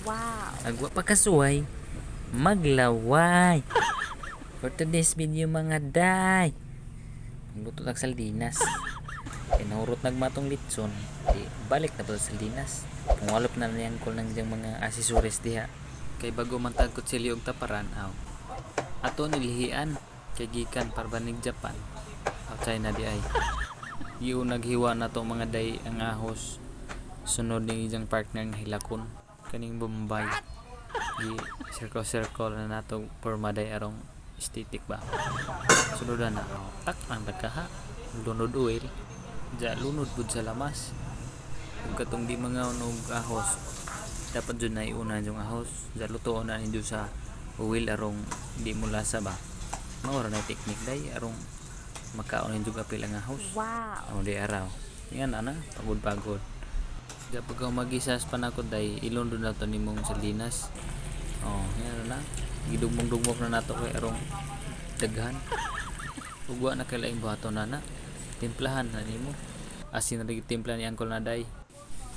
Wow. Agwa pa kasuway, maglaway. For today's video mga day, magluto tag sardinas. Pinahurot nagmatong litson, di balik na po sa sardinas. Pangwalop na niyan ko ng diyang mga asesores diha. Kay bago man tag kutsilyo og taparan aw. Ato nilihian kay gikan parbanig Japan. Aw China di ay. Yung naghiwa na to mga day ang ahos. Sunod ning iyang partner nga hilakon kaning Bombay. Di circle na nato porma day arong estetik ba. Sunod na tak ang dagkaha. Lunod oil. Ja lunod pud sa lamas. Ug katong di mga og ahos dapat jud na iuna yung ahos. Ja lutoon na ninyo sa oil arong di mo lasa ba. Mao ra na technique day arong makaon ninyo apil ang ahos. Wow. O di araw. Yan ana pagod-pagod. Ja pagka magisas panakod day ilondo na to nimong sardinas. Oh, yan na. Gidugmong-dugmok na nato kay arong daghan. Ugwa na kay laing buhaton na. Timplahan na nimo. Asin ra timpla ni Uncle Naday.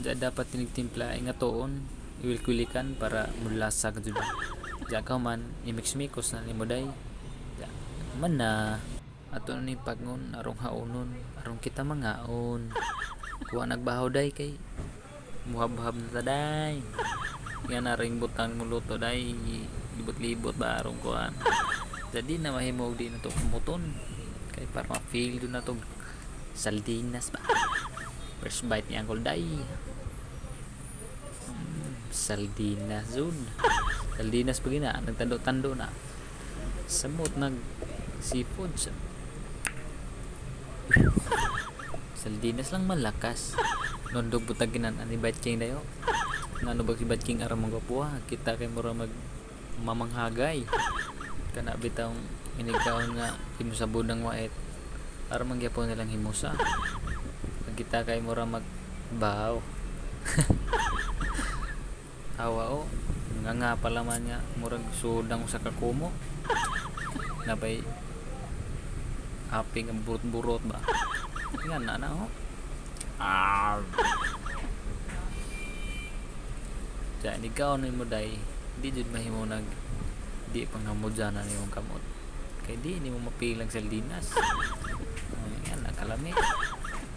Ja dapat tinigtimpla nga tuon iwil-kwilikan para mulasa jud ba. Ja ka man i-mix-mix na nimo day. Ja man na ato ni pagngon arong haonon arong kita mangaon. Kuha nagbahaw day kay muhab-hab na taday. Yan na ring butang muluto day libot-libot ba arong kuan. Jadi na mahimog din na to kumuton kay para ma-feel do na to sardinas ba. First bite ni Uncle Day. Sardinas zone. Sardinas pag ina nagtando-tando na. Samot nag seafood sa. Sardinas lang malakas. Nondog butag ginan ani bite king dayo. Ngano ba si bite king aram magapuha kita kay mura mag mamanghagay. Kana bitawng inigkaon nga himusabod ng wait aram mangyapon nilang himusa. Kita kay mura magbaw. Awa o nga pala man nga murag sudang sa kakumo. Nabay aping ang burot-burot ba. Nga na ho. Ja ni kaon mo day di jud mahimo nag di panghamudyan na nimong kamot kay di nimo mapilang sardinas. Yan nakalami.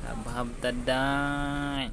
Habhab taday.